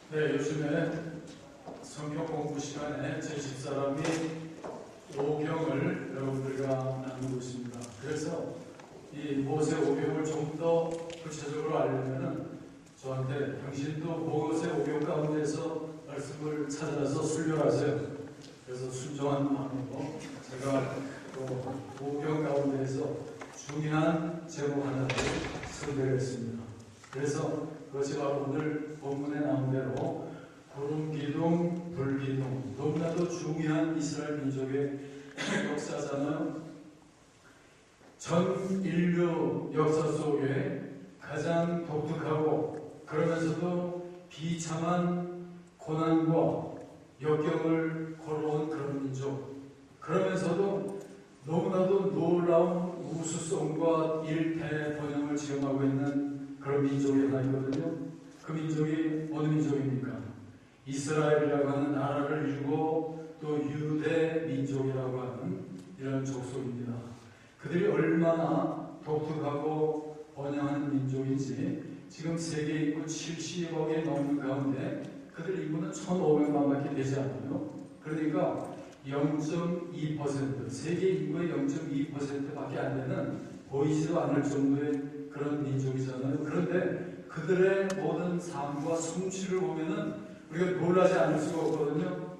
네, 요즘에 성경 공부 시간에 제 집사람이 오경을 여러분들과 나누고 있습니다. 그래서 이 모세 오경을 좀 더 구체적으로 알려면은 저한테 당신도 모세 오경 가운데서 말씀을 찾아서 순료하세요. 그래서 순종한 마음으로 제가 또 오경 가운데에서 중요한 제목 하나를 선별했습니다. 그래서 그것이 바로 오늘 본문에 나온 대로 구름기둥, 불기둥, 너무나도 중요한 이스라엘 민족의 역사잖아요. 전 인류 역사 속에 가장 독특하고 그러면서도 비참한 고난과 역경을 걸어온 그런 민족, 그러면서도 너무나도 놀라운 우수성과 일대번영을 지향하고 있는 그런 민족이 하나 있거든요. 그 민족이 어느 민족입니까? 이스라엘이라고 하는 나라를 이루고 또 유대 민족이라고 하는 이런 족속입니다. 그들이 얼마나 독특하고 번영하는 민족인지 지금 세계 인구 70억이 넘는 가운데 그들 인구는 1,500만밖에 되지 않아요. 그러니까 0.2%, 세계 인구의 0.2%밖에 안 되는 보이지도 않을 정도의 그런 민족이잖아요. 그런데 그들의 모든 삶과 성취를 보면은 우리가 놀라지 않을 수가 없거든요.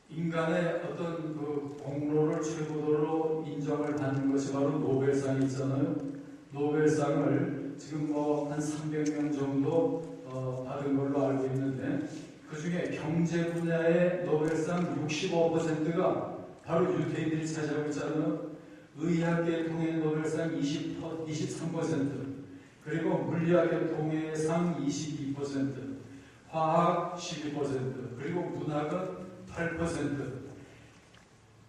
인간의 어떤 그 공로를 최고도로 인정을 받는 것이 바로 노벨상이 있잖아요. 노벨상을 지금 뭐 한 300명 정도 받은 걸로 알고 있는데 그 중에 경제 분야의 노벨상 65%가 바로 유태인들이 차지하고 있잖아요. 의학계 통해 노벨상 23%, 그리고 물리학계 통해상 22%, 화학 12%, 그리고 문학은 8%,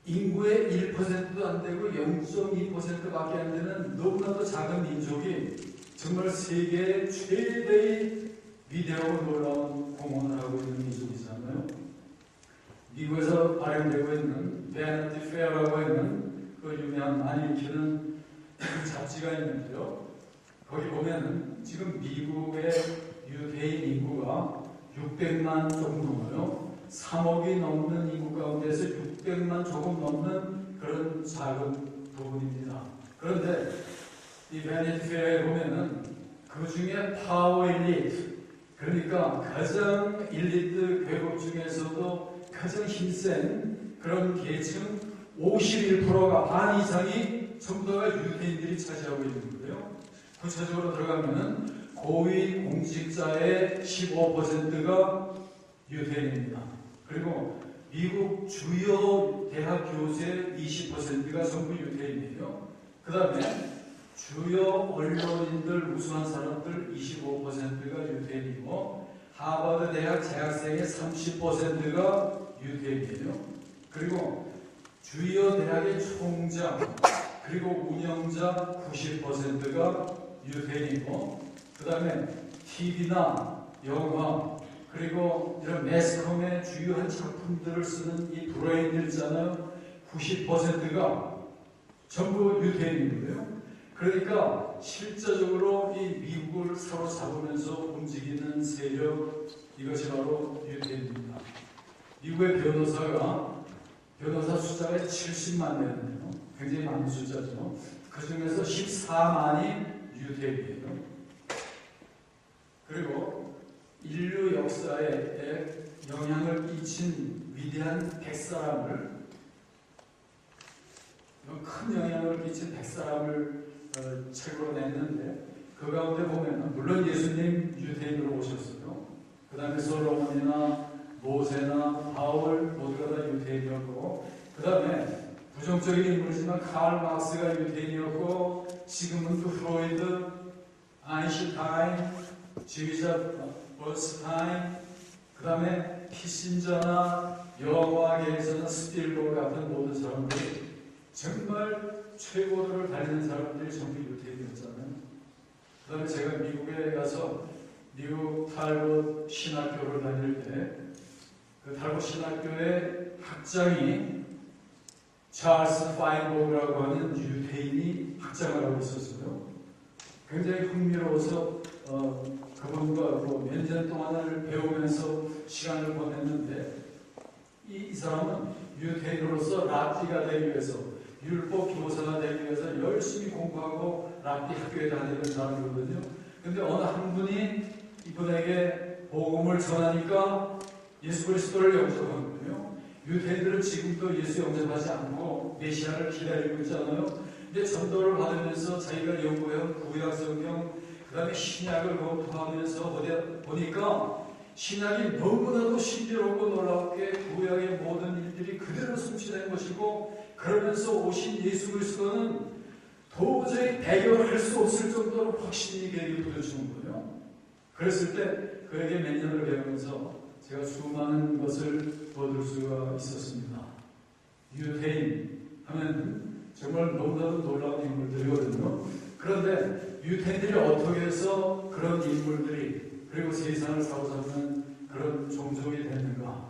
인구의 1%도 안 되고 0.2%밖에 안 되는 너무나도 작은 민족이 정말 세계의 최대의 위대하고 놀라운 공헌을 하고 있는 민족이잖아요. 미국에서 발행되고 있는 베네티 페어라고 하는 그 유명한 많이 읽히는 잡지가 있는데요. 거기 보면은 지금 미국의 유대인 인구가 600만 조금 넘어요. 3억이 넘는 인구 가운데서 600만 조금 넘는 그런 작은 부분입니다. 그런데 이 베네티 페어에 보면은 그 중에 파워 일리트, 그러니까 가장 일리트 계급 중에서도 가장 힘센 그런 계층 51%가 반 이상이 전부 다 유대인들이 차지하고 있는 거예요. 구체적으로 들어가면은 고위 공직자의 15%가 유대인입니다. 그리고 미국 주요 대학 교수의 20%가 전부 유대인이에요. 그 다음에 주요 언론인들 우수한 사람들 25%가 유대인이고 하버드 대학 재학생의 30%가 유대인이에요. 그리고 주요 대학의 총장 그리고 운영자 90%가 유대인이고 그 다음에 TV나 영화 그리고 이런 매스컴의 주요한 작품들을 쓰는 이 브레인들 있잖아요. 90%가 전부 유대인인 거예요. 그러니까 실제적으로 이 미국을 사로잡으면서 움직이는 세력, 이것이 바로 유대인입니다. 미국의 변호사 숫자가 70만 되는데요. 굉장히 많은 숫자죠. 그 중에서 14만이 유대인이에요. 그리고 인류 역사에 영향을 끼친 위대한 100사람을, 큰 영향을 끼친 100사람을 책으로 냈는데 그 가운데 보면 물론 예수님 유대인으로 오셨어요. 그 다음에 솔로몬이나 모세나 바울 모두가 다 유대인이었고 그 다음에 부정적인 인물이지만 칼 막스가 유대인이었고 시그문드 프로이드, 아인슈타인, 지휘자 버스타인, 그 다음에 키신저나 영화계에서는 스필버그 같은 모든 사람들이 정말 최고도를 달리는 사람들이 전부 유대인이었잖아요. 그 다음에 제가 미국에 가서 미국 탈봇 신학교를 다닐 때 그 탈봇 신학교의 학장이 찰스 파인버그라고 하는 유대인이 학장을 하고 있었어요. 굉장히 흥미로워서 그분과 몇 년 동안을 배우면서 시간을 보냈는데 이 사람은 유대인으로서 랍비가 되기 위해서, 율법 교사가 되기 위해서 열심히 공부하고 랍비 학교에 다니는 사람이거든요. 근데 어느 한 분이 이분에게 복음을 전하니까 예수 그리스도를 영접한 거예요. 유대인들은 지금도 예수 영접하지 않고 메시아를 기다리고 있잖아요. 근데 전도를 받으면서 자기가 연구해온 구약 성경, 그 다음에 신약을 검토하면서 보니까 신약이 너무나도 신비롭고 놀랍게 구약의 모든 일들이 그대로 성취된 것이고, 그러면서 오신 예수 그리스도는 도저히 배교할 수 없을 정도로 확신이 있게 보여주는 거예요. 그랬을 때 그에게 몇 년을 배우면서 제가 수많은 것을 얻을 수가 있었습니다. 유대인 하면 정말 너무나도 놀라운 인물들이거든요. 그런데 유대인들이 어떻게 해서 그런 인물들이, 그리고 세상을 사로잡는 그런 종족이 됐는가?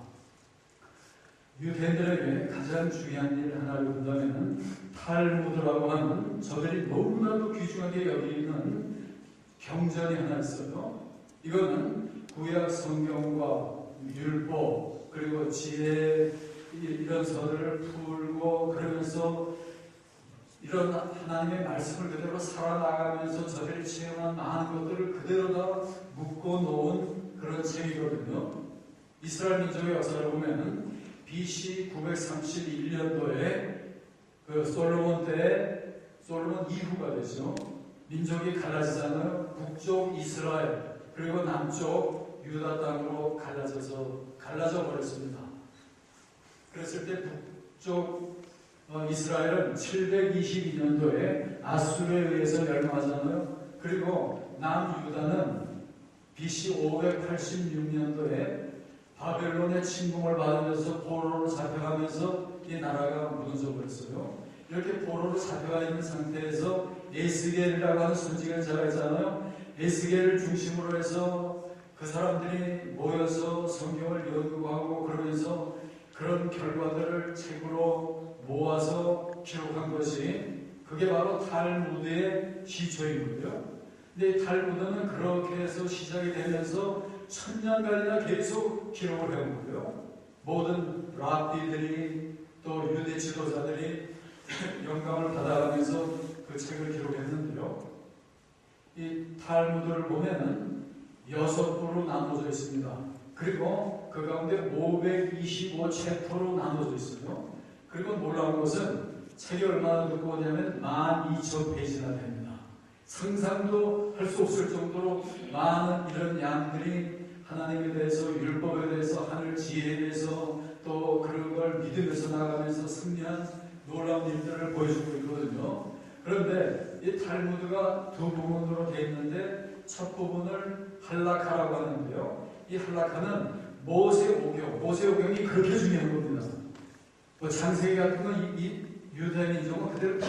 유대인들에게 가장 중요한 일 하나를 본다면 탈무드라고 하는 저들이 너무나도 귀중하게 여기는 경전이 하나 있어요. 이거는 구약 성경과 율법 그리고 지혜 이런 서들을 풀고, 그러면서 이런 하나님의 말씀을 그대로 살아나가면서 저들이 체험한 많은 것들을 그대로 다 묶어 놓은 그런 책이거든요. 이스라엘 민족의 역사를 보면 BC 931년도에 그 솔로몬 때에, 솔로몬 이후가 되죠. 민족이 갈라지잖아요. 북쪽 이스라엘 그리고 남쪽 유다 땅으로 갈라져 버렸습니다. 그랬을 때 북쪽 이스라엘은 722년도에 아수르에 의해서 멸망하잖아요. 그리고 남유다는 BC 586년도에 바벨론의 침공을 받으면서 포로로 잡혀가면서 이 나라가 무너져 버렸어요. 이렇게 포로로 잡혀가 있는 상태에서 에스겔이라고 하는 선지자가 있잖아요. 에스겔을 중심으로 해서 그 사람들이 모여서 성경을 연구하고 그러면서 그런 결과들을 책으로 모아서 기록한 것이, 그게 바로 탈무드의 시초인 거예요. 근데 탈무드는 그렇게 해서 시작이 되면서 1000년간이나 계속 기록을 해온 거예요. 모든 랍비들이 또 유대 지도자들이 영감을 받아가면서 그 책을 기록했는데요. 이 탈무드를 보면은 6부로 나눠져 있습니다. 그리고 그 가운데 525챕터로 나눠져 있어요. 그리고 놀라운 것은 책이 얼마나 두꺼우냐면 12,000페이지나 됩니다. 상상도 할 수 없을 정도로 많은 이런 양들이 하나님에 대해서, 율법에 대해서, 하늘 지혜에 대해서, 또 그걸 믿으면서 나가면서 승리한 놀라운 일들을 보여주고 있거든요. 그런데 이 탈무드가 두 부분으로 되어 있는데, 첫 부분을 할라카라고 하는데요. 이 할라카는 모세오경이 그렇게 중요한 겁니다. 뭐 창세기 같은 건 이 유대 민족은 그대로 다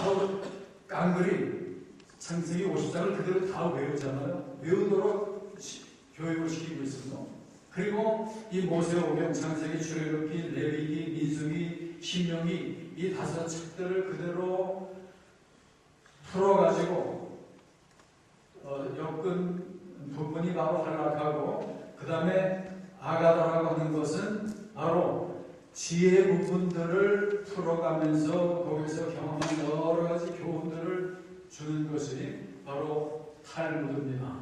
깡그리 창세기 50장을 그대로 다 외우잖아요. 외우도록 교육을 시키고 있어요. 그리고 이 모세오경, 창세기, 출애굽기, 레위기, 민수기, 신명기 이 5책들을 그대로 풀어가지고 엮은 부분이 바로 할라카고, 그 다음에 아가다라고 하는 것은 바로 지혜 부분들을 풀어가면서 거기서 경험한 여러 가지 교훈들을 주는 것이 바로 탈무드입니다.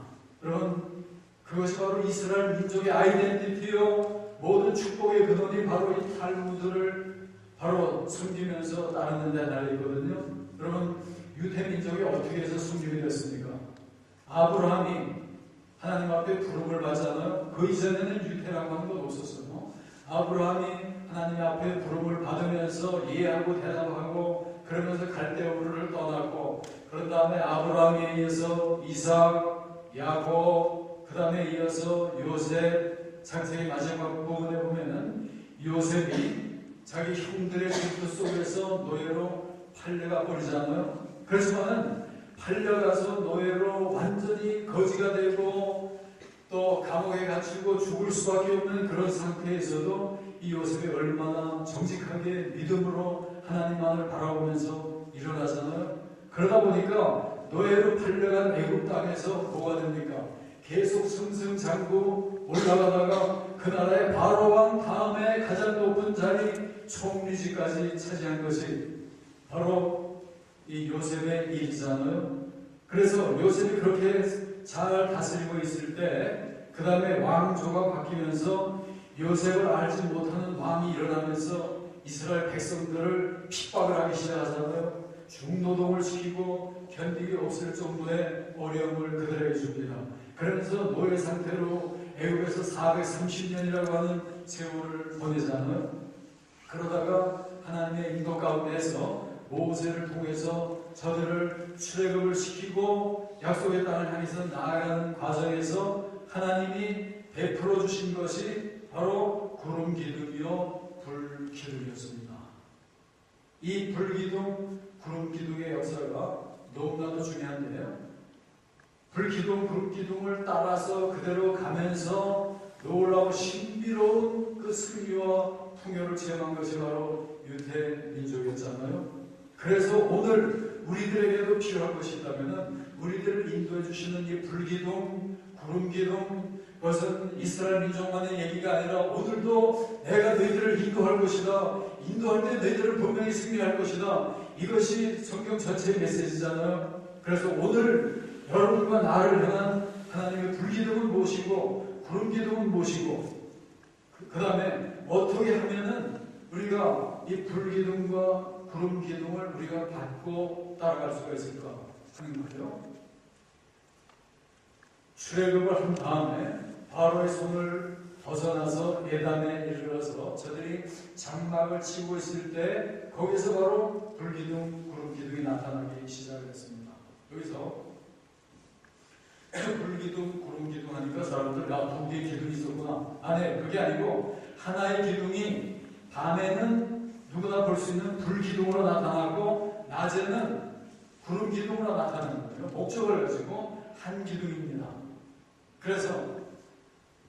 여러분, 그것이 바로 이스라엘 민족의 아이덴티티요, 모든 축복의 근원이 바로 이 탈무드를 바로 섬기면서 따르는 데 달려있거든요. 여러분, 유대 민족이 어떻게 해서 성경이 됐습니까? 아브라함이 하나님 앞에 부름을 받잖아요. 그 이전에는 유대라고 하는 건 없었어요. 아브라함이 하나님 앞에 부름을 받으면서 예하고 대답하고 그러면서 갈대우르를 떠났고, 그런 다음에 아브라함에 이어서 이삭, 야곱, 그 다음에 이어서 요셉, 창세기 마지막 부분에 보면은 요셉이 자기 형들의 질투 속에서 노예로 팔려가 버리잖아요. 그렇지만은 팔려가서 노예로 완전히 거지가 되고 또 감옥에 갇히고 죽을 수밖에 없는 그런 상태에서도 이 요셉이 얼마나 정직하게 믿음으로 하나님만을 바라보면서 일어나잖아요. 그러다 보니까 노예로 팔려간 애굽 땅에서 뭐가 됩니까? 계속 승승장구 올라가다가 그 나라의 바로 왕 다음에 가장 높은 자리 총리직까지 차지한 것이 바로 이 요셉의 일이잖아요. 그래서 요셉이 그렇게 잘 다스리고 있을 때 그 다음에 왕조가 바뀌면서 요셉을 알지 못하는 왕이 일어나면서 이스라엘 백성들을 핍박을 하기 시작하잖아요. 중노동을 시키고 견디기 없을 정도의 어려움을 그들에게 줍니다. 그러면서 노예 상태로 애굽에서 430년이라고 하는 세월을 보내잖아요. 그러다가 하나님의 인도 가운데에서 모세를 통해서 저들을 출애굽을 시키고 약속의 땅을 향해서 나아가는 과정에서 하나님이 베풀어 주신 것이 바로 구름 기둥이요 불 기둥이었습니다. 이 불 기둥, 구름 기둥의 역사가 너무나도 중요한데요. 불 기둥, 구름 기둥을 따라서 그대로 가면서 놀라운 신비로운 그 승리와 풍요를 체험한 것이 바로 유대 민족이었잖아요. 그래서 오늘 우리들에게도 필요한 것이 있다면 우리들을 인도해 주시는 이 불기둥, 구름기둥, 그것은 이스라엘 민족만의 얘기가 아니라 오늘도 내가 너희들을 인도할 것이다. 인도할 때 너희들을 분명히 승리할 것이다. 이것이 성경 전체의 메시지잖아요. 그래서 오늘 여러분과 나를 향한 하나님의 불기둥은 무엇이고 구름기둥은 무엇이고 그 다음에 어떻게 하면은 우리가 이 불기둥과 구름기둥을 우리가 받고 따라갈 수가 있을까 하는 거죠. 출애굽을 한 다음에 바로의 손을 벗어나서 에담에 이르러서 저들이 장막을 치고 있을 때 거기서 바로 불기둥, 구름기둥이 나타나기 시작했습니다. 여기서 불기둥, 구름기둥 하니까 사람들 두 개의 기둥이 있었구나. 아니, 그게 아니고 하나의 기둥이 밤에는 누구나 볼 수 있는 불기둥으로 나타나고 낮에는 구름기둥으로 나타나는 거예요. 목적을 가지고 한 기둥입니다. 그래서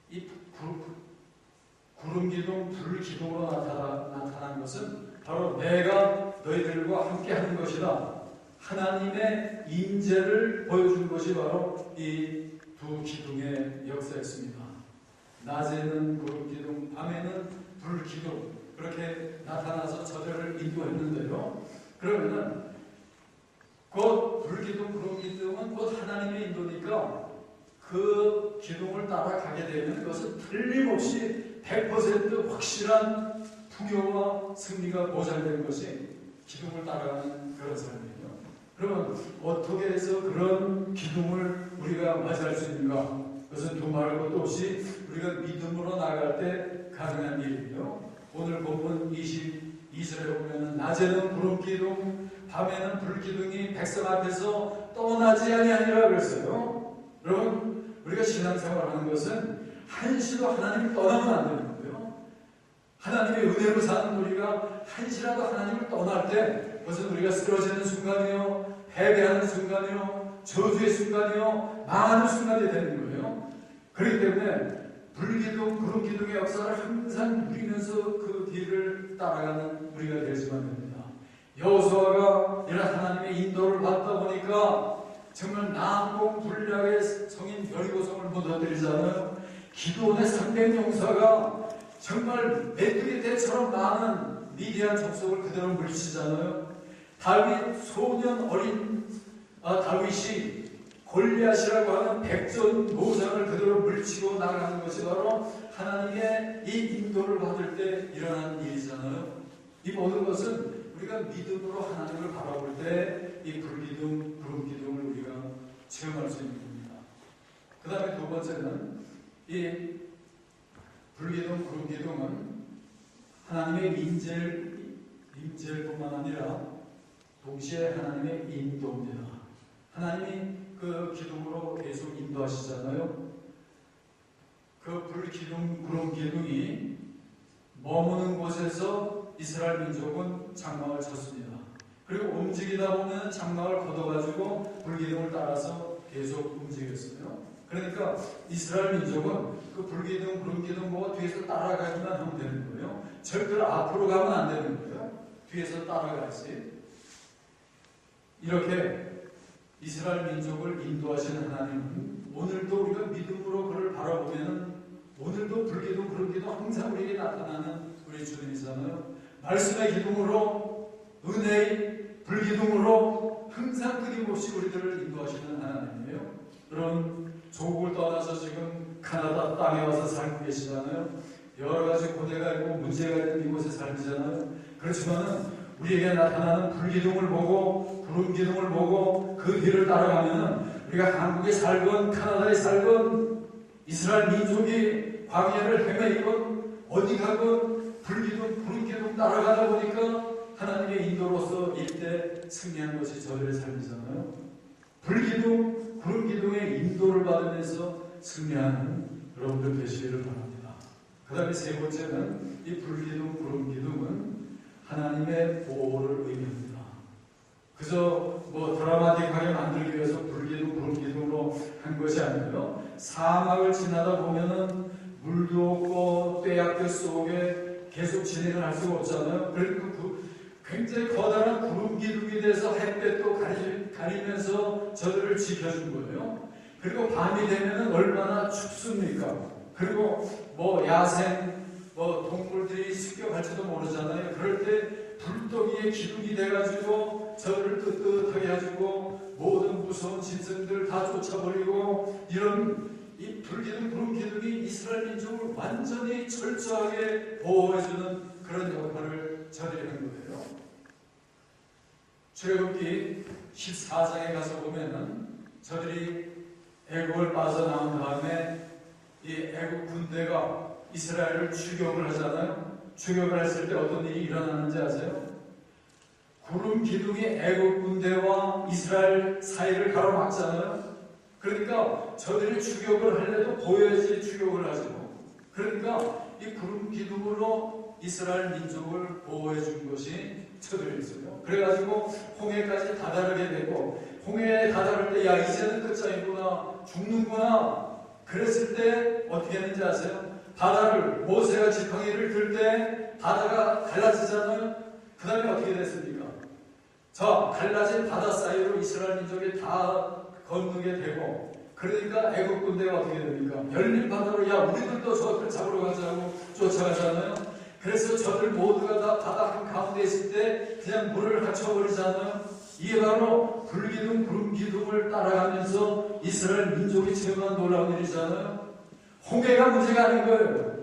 이 구름기둥, 불기둥으로 나타난 것은 바로 내가 너희들과 함께 하는 것이다. 하나님의 인재를 보여준 것이 바로 이 두 기둥의 역사였습니다. 낮에는 구름기둥, 밤에는 불기둥, 그렇게 나타나서 저들을 인도했는데요. 그러면은 곧 불기둥, 구름기둥은 곧 하나님의 인도니까 그 기둥을 따라가게 되면 그것은 틀림없이 100% 확실한 풍요와 승리가 보장되는 것이 기둥을 따라가는 그런 삶이에요. 그러면 어떻게 해서 그런 기둥을 우리가 맞이할 수 있는가? 그것은 두말할 것도 없이 우리가 믿음으로 나갈 때 가능한 일이에요. 오늘 본문 22절에 보면 낮에는 구름기둥, 밤에는 불기둥이 백성 앞에서 떠나지 아니하니라 그랬어요. 여러분, 우리가 신앙생활하는 것은 한시도 하나님을 떠나면 안 되는 거예요. 하나님의 은혜로 사는 우리가 한시라도 하나님을 떠날 때 그것은 우리가 쓰러지는 순간이요, 패배하는 순간이요, 저주의 순간이요, 망하는 순간이 되는 거예요. 그렇기 때문에 불기둥, 구름기둥의 역사를 항상 누리면서 그 길을 따라가는 우리가 되지만 됩니다. 여호수아가 이런 하나님의 인도를 받다 보니까 정말 난공불락의 성인 여리고성을 무너뜨리잖아요. 기드온의 300용사가 정말 메뚜기 떼처럼 많은 미디안 족속을 그대로 물리치잖아요. 다윗 소년 어린 다윗이 골리앗이라고 하는 백전 모장을 그대로 물리치고 나가는 것이 바로 하나님의 이 인도를 받을 때 일어나는 일이잖아요. 이 모든 것은 우리가 믿음으로 하나님을 바라볼 때 이 불기둥, 구름기둥을 우리가 체험할 수 있는 겁니다. 그 다음에 두 번째는 이 불기둥, 구름기둥은 하나님의 인재일 뿐만 아니라 동시에 하나님의 인도입니다. 하나님이 그 기둥으로 계속 인도하시잖아요. 그 불기둥, 구름기둥이 머무는 곳에서 이스라엘 민족은 장막을 쳤습니다. 그리고 움직이다 보면 장막을 걷어가지고 불기둥을 따라서 계속 움직였어요. 그러니까 이스라엘 민족은 그 불기둥, 구름기둥 보고 뒤에서 따라가기만 하면 되는 거예요. 절대로 앞으로 가면 안 되는 거예요. 뒤에서 따라가야지. 이렇게 이스라엘 민족을 인도하시는 하나님은 오늘도 우리가 믿음으로 그를 바라보면 오늘도 불기둥 구름기둥 항상 우리에게 나타나는 우리 주님이잖아요. 말씀의 기둥으로 은혜의 불기둥으로 항상 끊임없이 우리들을 인도하시는 하나님이에요. 그런 조국을 떠나서 지금 카나다 땅에 와서 살고 계시잖아요. 여러 가지 고대가 있고 문제가 있는 이곳에 살잖아요. 그렇지만은 우리에게 나타나는 불기둥을 보고 구름기둥을 보고 그 뒤를 따라가면은 우리가 한국에 살건 카나다에 살건 이스라엘 민족이 광야를 헤매이건 어디 가건 불기둥 구름기둥 따라가다 보니까 하나님의 인도로서 일대 승리한 것이 저들의 삶이잖아요. 불기둥 구름기둥의 인도를 받으면서 승리하는 여러분들 되시기를 바랍니다. 그 다음에 세 번째는 이 불기둥 구름기둥은 하나님의 보호를 의미합니다. 그저 드라마틱하게 만들기 위해서 불기둥 구름기둥으로 한 것이 아니고요. 사막을 지나다 보면은 물도 없고 떼약들 속에 계속 진행을 할 수가 없잖아요. 그리고 굉장히 커다란 구름기둥이 돼서 햇볕도 가리면서 저들을 지켜준 거예요. 그리고 밤이 되면은 얼마나 춥습니까? 그리고 야생 동물들이 습격할지도 모르잖아요. 그럴 때 불덩이에 기둥이 돼가지고 저들을 뜨뜻하게 해주고 모든 무서운 짐승들 다 쫓아버리고 이런 이 불기둥 구름기둥이 이스라엘 민족을 완전히 철저하게 보호해주는 그런 역할을 저들이 한 거예요. 출애굽기 14장에 가서 보면은 저들이 애국을 빠져나온 다음에 이 애국 군대가 이스라엘을 추격을 하잖아요. 추격을 했을 때 어떤 일이 일어나는지 아세요? 구름 기둥이 애국 군대와 이스라엘 사이를 가로막잖아요. 그러니까 저들이 추격을 하려도 보여야지 추격을 하죠. 그러니까 이 구름 기둥으로 이스라엘 민족을 보호해 준 것이 저들이었어요. 그래가지고 홍해까지 다다르게 되고 홍해에 다다를 때 야 이제는 끝장이구나 죽는구나 그랬을 때 어떻게 했는지 아세요? 바다를 모세가 지팡이를 들 때 바다가 갈라지잖아요. 그 다음에 어떻게 됐습니까? 자 갈라진 바다 사이로 이스라엘 민족이 다 건너게 되고 그러니까 애국 군대가 어떻게 됩니까? 열린 바다로 야 우리들도 저들 잡으러 가자고 쫓아가잖아요. 그래서 저들 모두가 다 바다 한가운데 있을 때 그냥 물을 합쳐버리잖아요. 이게 바로 불기둥 구름기둥을 따라가면서 이스라엘 민족이 체험한 놀라운 일이잖아요. 홍해가 문제가 아닌 거예요.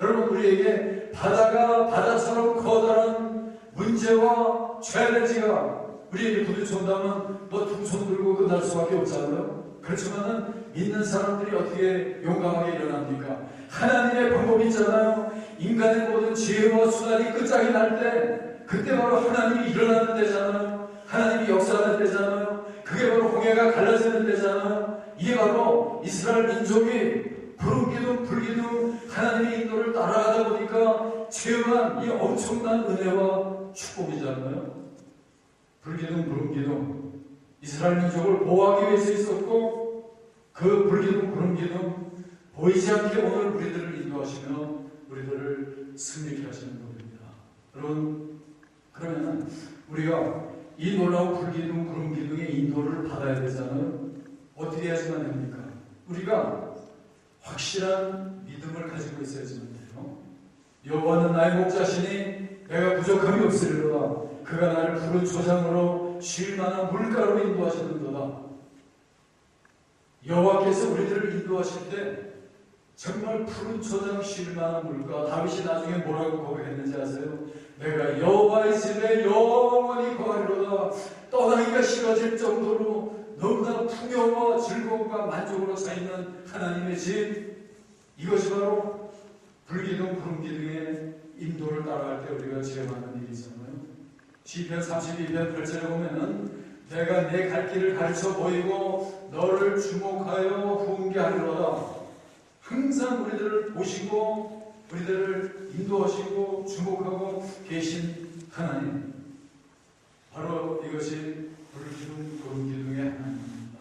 여러분 우리에게 바다가 바다처럼 커다란 문제와 챌린지가 우리에게 부딪힌다면 두 손 들고 끝날 수밖에 없잖아요. 그렇지만은 믿는 사람들이 어떻게 용감하게 일어납니까? 하나님의 방법이 있잖아요. 인간의 모든 지혜와 수단이 끝장이 날 때 그때 바로 하나님이 일어나는 때잖아요. 하나님이 역사하는 때잖아요. 그게 바로 홍해가 갈라지는 때잖아요. 이게 바로 이스라엘 민족이 구름기둥 불기둥 하나님의 인도를 따라가다 보니까 체험한 이 엄청난 은혜와 축복이잖아요. 불기둥 구름기둥 이스라엘 민족을 보호하기 위해서 있었고 그 불기둥 구름기둥 보이지 않게 오늘 우리들을 인도하시며 우리들을 승리케 하시는 겁니다. 여러분 그러면 우리가 이 놀라운 불기둥 구름기둥의 인도를 받아야 되잖아요. 어떻게 해야지만 됩니까? 우리가 확실한 믿음을 가지고 있어야지만 돼요. 여호와는 나의 목자시니 내가 부족함이 없으리로다. 그가 나를 푸른 초장으로 쉴 만한 물가로 인도하시는도다. 여호와께서 우리들을 인도하실 때 정말 푸른 초장 쉴 만한 물가. 다윗이 나중에 뭐라고 고백했는지 아세요? 내가 여호와의 집에 영원히 거하리로다. 떠나기가 싫어질 정도로 너무나 풍요와 즐거움과 만족으로 쌓이는 하나님의 집. 이것이 바로 불기둥 구름기둥의 인도를 따라갈 때 우리가 체험하는 일이잖아요. 시편 32편 8절에 보면은 내가 내 갈 길을 가르쳐 보이고 너를 주목하여 훈계하리로다. 항상 우리들을 보시고 우리들을 인도하시고 주목하고 계신 하나님, 바로 이것이 불기둥 구름기둥의 하나님입니다.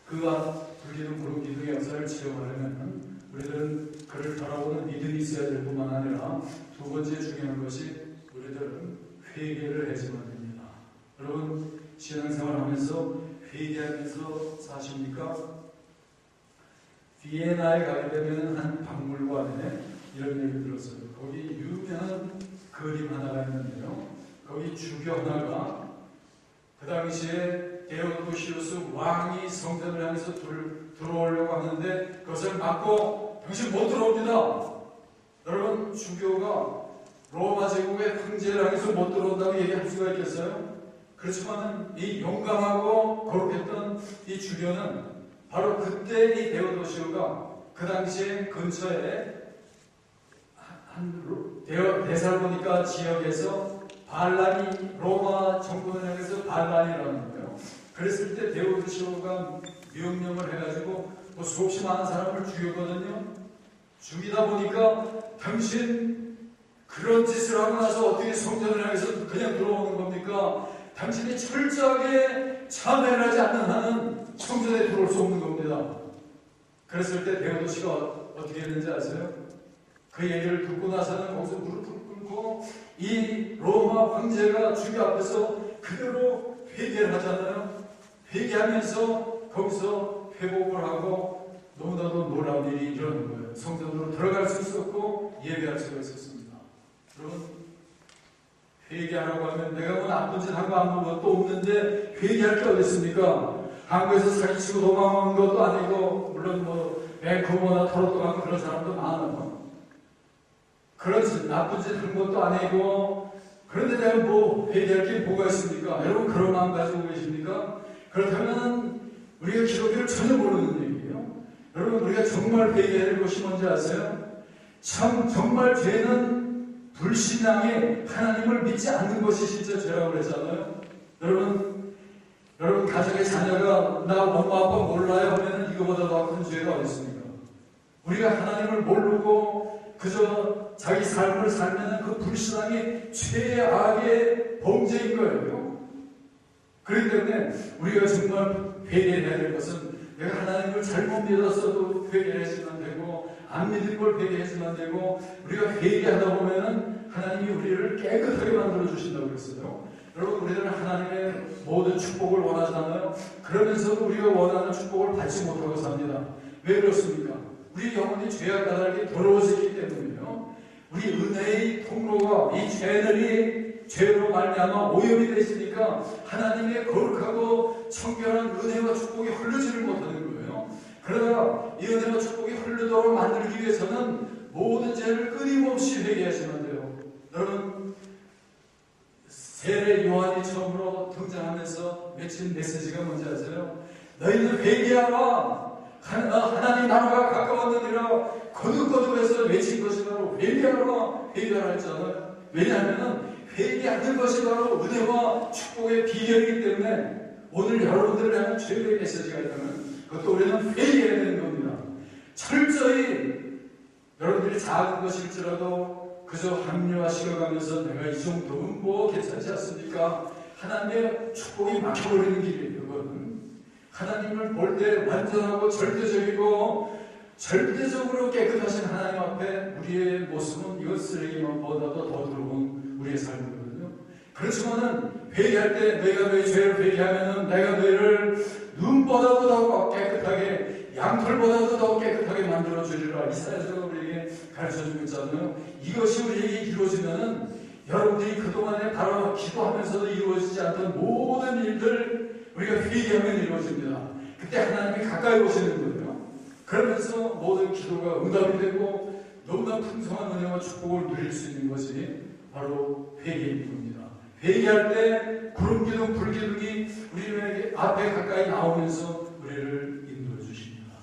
그가 불기둥 구름기둥의 역사를 체험하려면 우리들은 그를 바라보는 믿음이 있어야 될 뿐만 아니라 두 번째 중요한 것이 우리들은 회개를 해야지만 됩니다. 여러분 신앙생활 하면서 회개하면서 사십니까? 비엔나에 가게 되면 한 박물관에 이런 얘기를 들었어요. 거기 유명한 그림 하나가 있는데요. 거기 주교 하나가 그 당시에 데오도시우스 왕이 성전을 향해서 들어오려고 하는데 그것을 막고 당신 못 들어옵니다. 여러분, 주교가 로마 제국의 황제를 향해서 못 들어온다고 얘기할 수가 있겠어요? 그렇지만 이 용감하고 거룩했던 이 주교는 바로 그때 이 데오도시오가 그 당시에 근처에 데살로니가 지역에서 반란이 로마 정권을 향해서 반란이라는 거예요. 그랬을 때 데오도시오가 명령을 해가지고 뭐 수없이 많은 사람을 죽였거든요. 죽이다 보니까 당신 그런 짓을 하고 나서 어떻게 성전을 향해서 그냥 들어오는 겁니까? 당신이 철저하게 참회를 하지 않는 한은 성전에 들어올 수 없는 겁니다. 그랬을 때 데오도시가 어떻게 했는지 아세요? 그 얘기를 듣고 나서는 거기서 무릎을 꿇고 이 로마 황제가 주교 앞에서 그대로 회개를 하잖아요. 회개하면서 거기서 회복을 하고 너무나도 놀라운 일이 일어나는 거예요. 성전으로 들어갈 수 있었고 예배할 수가 있었습니다. 여러분, 회개하라고 하면 내가 뭐 나쁜 짓 한 거 아무것도 없는데 회개할 게 어디 있습니까? 한국에서 사기치고 도망온 것도 아니고, 물론 뭐 밴쿠버나 토론토 가면 그런 사람도 많아요. 그런 짓, 나쁜 짓 한 것도 아니고, 그런데 내가 뭐 회개할 게 뭐가 있습니까? 여러분, 그런 마음 가지고 계십니까? 그렇다면 우리가 기독교를 전혀 모르는 얘기예요. 여러분, 우리가 정말 회개해야 될 것이 뭔지 아세요? 정말 죄는 불신앙에 하나님을 믿지 않는 것이 진짜 죄라고 그랬잖아요. 여러분 가정의 자녀가 나 엄마 아빠 몰라요 하면 이거보다 더 큰 죄가 어디 있습니까? 우리가 하나님을 모르고 그저 자기 삶을 살면 그 불신앙이 최악의 범죄인 거예요. 그렇기 때문에 우리가 정말 회개해야 될 것은 내가 하나님을 잘못 믿었어도 회개해야지만 되고, 안 믿은 걸 회개해야지만 되고, 우리가 회개하다 보면은 하나님이 우리를 깨끗하게 만들어 주신다고 그랬어요. 여러분, 우리들은 하나님의 모든 축복을 원하잖아요. 그러면서도 우리가 원하는 축복을 받지 못하고 삽니다. 왜 그렇습니까? 우리 영혼이 죄악 까닭에 더러워지기 때문이에요. 우리 은혜의 통로가 이 죄들이 죄로 말미암아 오염이 되어 있으니까 하나님의 거룩하고 청결한 은혜와 축복이 흐르지를 못하는 거예요. 그러나 이 은혜와 축복이 흐르도록 만들기 위해서는 모든 죄를 끊임없이 회개하시면 돼요. 여러분, 세례 요한이 처음으로 등장하면서 외친 메시지가 뭔지 아세요? 너희는 회개하라. 하나님 나라가 가까웠느니라. 거듭거듭해서 외친 것이 바로 회개하라. 회개하라 했잖아요. 왜냐하면 회개하는 것이 바로 은혜와 축복의 비결이기 때문에 오늘 여러분들을 향한 최고의 메시지가 있다면 그것도 우리는 회개해야 되는 겁니다. 철저히 여러분들이 작은 것일지라도 그저 합리화시켜가면서 내가 이 정도면 뭐 괜찮지 않습니까? 하나님의 축복이 막혀버리는 길이에요. 그거는 하나님을 볼 때 완전하고 절대적으로 깨끗하신 하나님 앞에 우리의 모습은 이것 쓰레기만보다도 더 더러운 우리의 삶이거든요. 그렇지만은 회개할 때 너희가 너희 죄를 회개하면은 내가 너희를 눈보다도 더 깨끗하게, 양털보다도 더 깨끗하게 만들어주리라. 이사야서가 우리에게 가르쳐주고 있잖아요. 이것이 우리에게 이루어지면은 여러분들이 그동안에 바로 기도하면서도 이루어지지 않던 모든 일들 우리가 회개하면 이루어집니다. 그때 하나님이 가까이 오시는 거예요. 그러면서 모든 기도가 응답이 되고 너무나 풍성한 은혜와 축복을 누릴 수 있는 것이 바로 회개인 겁니다. 회개할 때 구름기둥, 불기둥이 우리 앞에 가까이 나오면서 우리를 인도해 주십니다.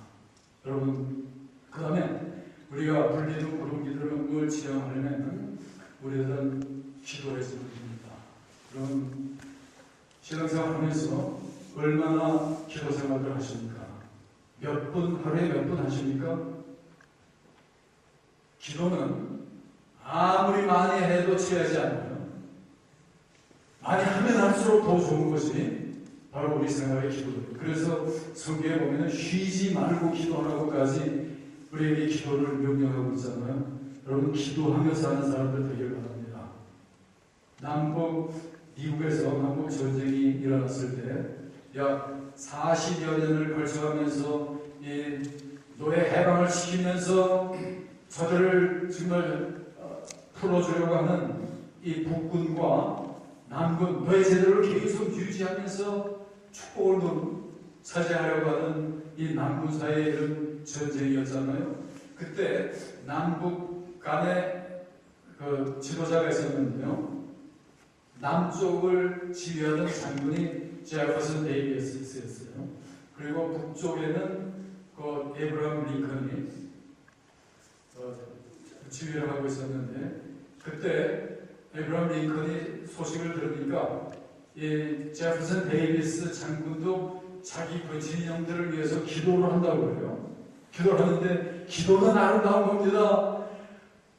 여러분, 그 다음에 우리가 불기둥, 구름기둥을 지향하려면 우리들은 기도해서 됩니다. 그럼 신앙생활 하면서 얼마나 기도 생활을 하십니까? 몇 분, 하루에 몇 분 하십니까? 기도는 아무리 많이 해도 취하지 않아요. 많이 하면 할수록 더 좋은 것이 바로 우리 생활의 기도예요. 그래서 성경에 보면 쉬지 말고 기도하라고까지 우리에게 기도를 명령하고 있잖아요. 여러분, 기도하며 사는 사람들 되길 바랍니다. 미국에서 남북 전쟁이 일어났을 때 약 40여 년을 걸쳐가면서 이 노예 해방을 시키면서 저들을 정말 풀어주려고 하는 이 북군과 남군 노예 제도를 계속 유지하면서 축복을 차지하려고 하는 이 남군 사이의 이런 전쟁이었잖아요. 그때 남북 간에 그 지도자가 있었는데요. 남쪽을 지휘하던 장군이 제퍼슨 데이비스였어요. 그리고 북쪽에는 그 에브라함 링컨이 지휘를 하고 있었는데, 그때 에브라함 링컨이 소식을 들으니까 이 제퍼슨 데이비스 장군도 자기 그 진영들을 위해서 기도를 한다고 해요. 기도를 하는데 기도는 아름다운 겁니다.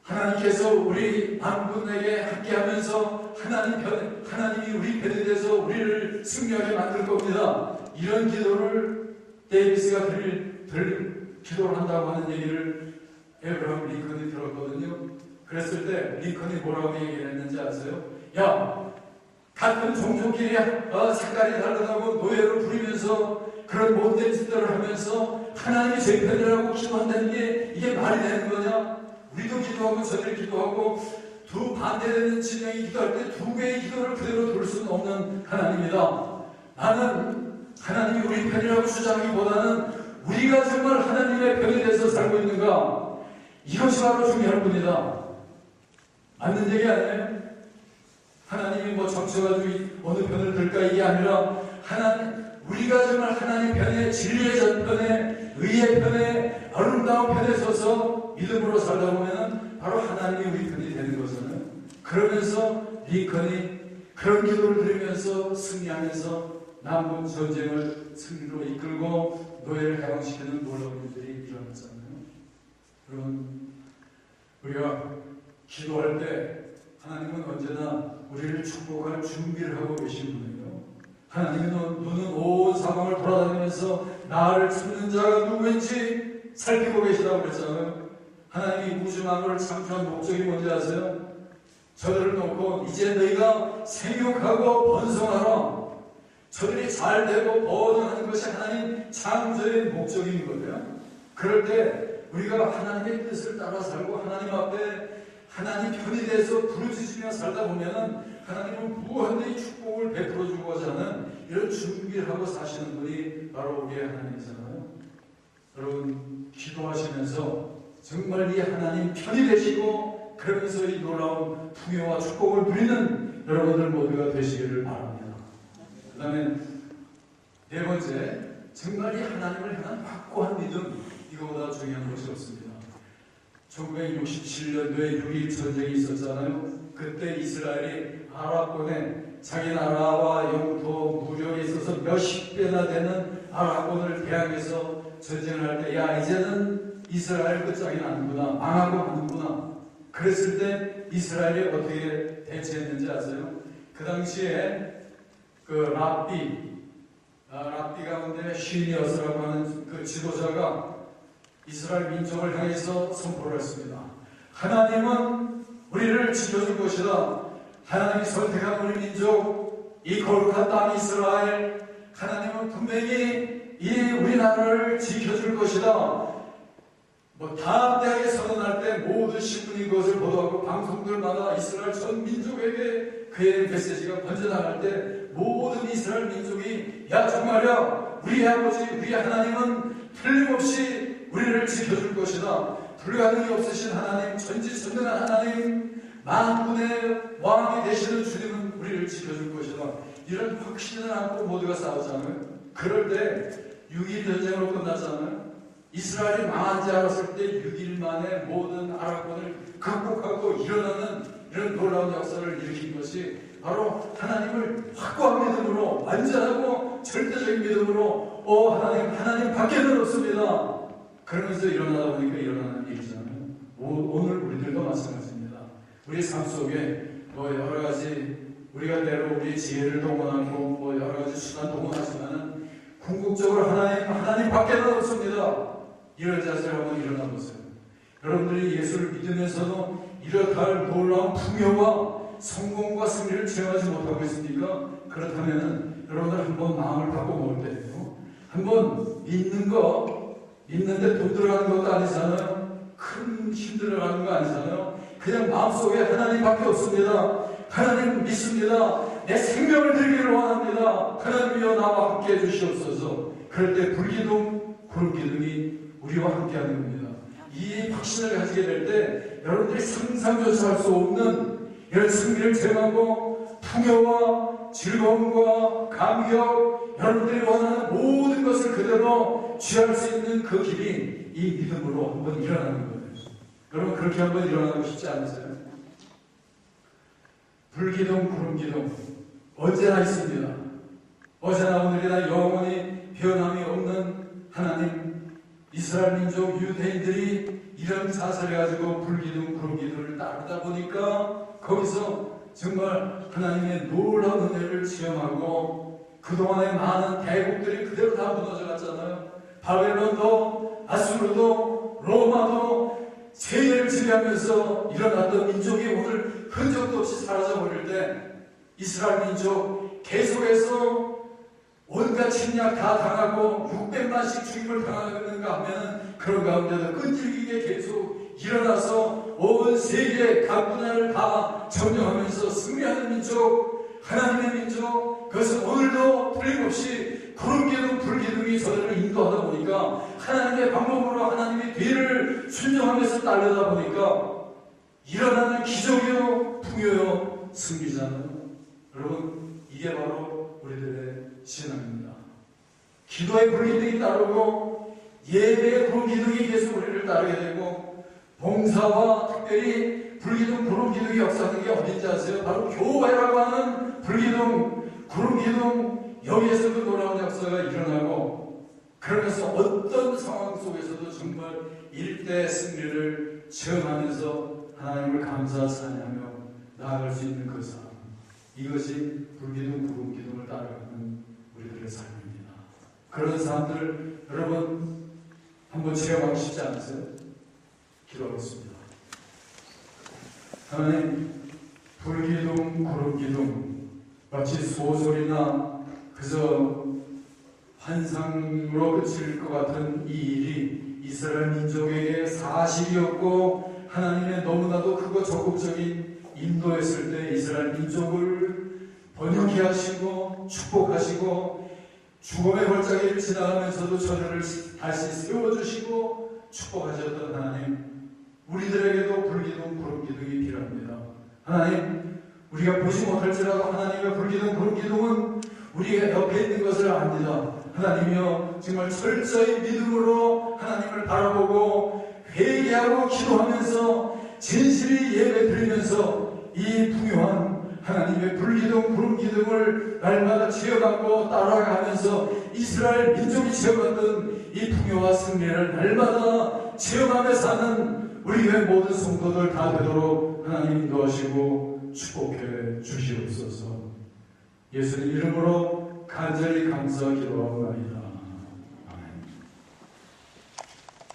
하나님께서 우리 남군에게 함께하면서 하나님이 우리 편이 돼서 우리를 승리하게 만들 겁니다. 이런 기도를 데이비스가 기도를 한다고 하는 얘기를 에브라함 링컨이 들었거든요. 그랬을 때 링컨이 뭐라고 얘기를 했는지 아세요? 야, 같은 종족끼리 색깔이 다르다고 노예를 부리면서 그런 못된 짓들을 하면서 하나님이 제 편이라고 기도한다는 게 이게 말이 되는 거냐? 우리도 기도하고 저들 기도하고 두 반대되는 진영이 기도할 때 두 개의 기도를 그대로 둘 수는 없는 하나님이다. 나는 하나님이 우리 편이라고 주장하기보다는 우리가 정말 하나님의 편이 돼서 살고 있는가, 이것이 바로 중요한 분이다. 맞는 얘기 아니에요? 하나님이 뭐 정쳐가지고 어느 편을 들까 이게 아니라 우리가 정말 하나님 편에, 진리의 전편에, 의의 편에, 아름다운 편에 서서 믿음으로 살다 보면 바로 하나님이 우리 편이 되는 거잖아요. 그러면서 링컨이 그런 기도를 드리면서 승리하면서 남북 전쟁을 승리로 이끌고 노예를 해방시키는 놀라운 일들이 일어났잖아요. 여러분, 우리가 기도할 때 하나님은 언제나 우리를 축복할 준비를 하고 계신 분이에요. 하나님은 눈은 온 사방을 돌아다니면서 나를 찾는 자가 누구인지 살피고 계시다고 그랬잖아요. 하나님이 우주 만물을 창조한 목적이 뭔지 아세요? 저들을 놓고 이제 너희가 생육하고 번성하라. 저들이 잘 되고 번성하는 것이 하나님 창조의 목적인 거예요. 그럴 때 우리가 하나님의 뜻을 따라 살고 하나님 앞에 하나님 편이 돼서 부르짖으며 살다 보면은 하나님은 무한대의 축복을 베풀어 주고자 하는 이런 준비를 하고 사시는 분이 바로 우리의 하나님이잖아요. 여러분, 기도하시면서 정말 이 하나님 편이 되시고 그러면서 이 놀라운 풍요와 축복을 누리는 여러분들 모두가 되시기를 바랍니다. 그 다음에 네 번째, 정말 이 하나님을 향한 확고한 믿음, 이거보다 중요한 것이 없습니다. 1967년도에 6.1 전쟁이 있었잖아요. 그때 이스라엘이 아랍권에 자기 나라와 영토 무력에 있어서 몇십 배나 되는 아랍권을 대항해서 전쟁을 할 때, 야, 이제는 이스라엘 끝장이 나는구나, 망하고 마는구나. 그랬을 때 이스라엘이 어떻게 대처했는지 아세요? 그 당시에 그 랍비 가운데 시니어스라고 하는 그 지도자가 이스라엘 민족을 향해서 선포를 했습니다. 하나님은 우리를 지켜줄 것이다. 하나님이 선택한 우리 민족, 이 거룩한 땅 이스라엘, 하나님은 분명히 이 우리나라를 지켜줄 것이다. 담대하게 선언할 때 모든 신문이 그것을 보도하고 방송들마다 이스라엘 전 민족에게 그의 메시지가 번져나갈 때 모든 이스라엘 민족이, 야, 정말이야, 우리 아버지, 우리 하나님은 틀림없이 우리를 지켜줄 것이다. 불가능이 없으신 하나님, 전지전능한 하나님, 만군의 왕이 되시는 주님은 우리를 지켜줄 것이다. 이런 확신을 안고 모두가 싸우잖아요. 그럴 때 6.1 전쟁으로 끝났잖아요. 이스라엘이 망한지 알았을 때 6일 만에 모든 아랍권을 극복하고 일어나는 이런 놀라운 역사를 일으킨 것이 바로 하나님을 확고한 믿음으로, 완전하고 절대적인 믿음으로 하나님 밖에는 없습니다. 그러면서 일어나다 보니까 일어나는 일이잖아요. 오늘 우리들도 마찬가지입니다. 우리 삶 속에 여러 가지 우리가 때로 우리 지혜를 동원하고 여러 가지 수단 동원하지만은 궁극적으로 하나님 밖에는 없습니다. 이런 자세를 한번 일어나 보세요. 여러분들이 예수를 믿으면서도 이렇다 할 놀라운 풍요와 성공과 승리를 체험하지 못하고 있습니까? 그렇다면 여러분들 한번 마음을 바꿔 먹을 때요, 한번 믿는 거, 믿는데 돈 들어가는 것도 아니잖아요. 큰 힘 들어가는 거 아니잖아요. 그냥 마음속에 하나님밖에 없습니다. 하나님 믿습니다. 내 생명을 드리기를 원합니다. 하나님이여 나와 함께 해주시옵소서. 그럴 때 불기둥, 구름기둥이 우리와 함께하는 겁니다. 이 확신을 가지게 될 때 여러분들이 상상조차 할 수 없는 이런 승리를 체험하고 풍요와 즐거움과 감격, 여러분들이 원하는 모든 것을 그대로 취할 수 있는 그 길이 이 믿음으로 한번 일어나는 거예요. 여러분 그렇게 한번 일어나고 싶지 않으세요? 불기둥, 구름기둥 언제나 있습니다. 어제나 오늘이나 영원히 변함이 없는 하나님, 이스라엘 민족 유대인들이 이런 자세를 가지고 불기둥, 구름기둥을 따르다 보니까 거기서 정말 하나님의 놀라운 은혜를 체험하고 그동안의 많은 대국들이 그대로 다 무너져 갔잖아요. 바벨론도 아수르도 로마도 세계를 지배하면서 일어났던 민족이 오늘 흔적도 없이 사라져버릴 때 이스라엘 민족 계속해서 온갖 침략 다 당하고 600만씩 죽임을 당하는가 하면 그런 가운데도 끈질기게 계속 일어나서 온 세계 각 분야를 다 점령하면서 승리하는 민족, 하나님의 민족, 그것은 오늘도 틀림없이 구름기둥, 불기둥이 저들을 인도하다 보니까 하나님의 방법으로 하나님의 뒤를 순종하면서 따르다 보니까 일어나는 기적이요, 풍요요, 승리잖아요. 여러분, 이게 바로 우리들의 신앙입니다. 기도의 불기둥이 따르고 예배의 구름기둥이 계속 우리를 따르게 되고 봉사와 특별히 불기둥, 구름기둥이 역사하는 게 어딘지 아세요? 바로 교회라고 하는 불기둥, 구름기둥 여기에서도 놀라운 역사가 일어나고 그러면서 어떤 상황 속에서도 정말 일대 승리를 체험하면서 하나님을 감사 찬양하며 나아갈 수 있는 그 삶, 이것이 불기둥, 구름기둥을 따라가는 우리들의 삶입니다. 그런 사람들 여러분 한번 체험하고 싶지 않으세요? 기도하겠습니다. 하나님, 불기둥, 구름기둥 마치 소설이나 그저 환상으로 그칠 것 같은 이 일이 이스라엘 민족에게 사실이었고 하나님의 너무나도 크고 적극적인 인도했을 때 이스라엘 민족을 번영케 하시고 축복하시고 죽음의 골짜기를 지나가면서도 저들을 다시 세워주시고 축복하셨던 하나님, 우리들에게도 불기둥, 구름기둥이 필요합니다. 하나님, 우리가 보지 못할지라도 하나님의 불기둥, 구름기둥은 우리가 옆에 있는 것을 압니다. 하나님이여, 정말 철저히 믿음으로 하나님을 바라보고 회개하고 기도하면서 진실히 예배 드리면서 이 풍요한 하나님의 불기둥, 구름기둥을 날마다 체험하고 따라가면서 이스라엘 민족이 체험했던 이 풍요와 승리를 날마다 체험하며 사는 우리 교회 모든 성도들 다 되도록 하나님 인도하시고 축복해 주시옵소서. 예수님 이름으로 간절히 감사 기도하옵나이다.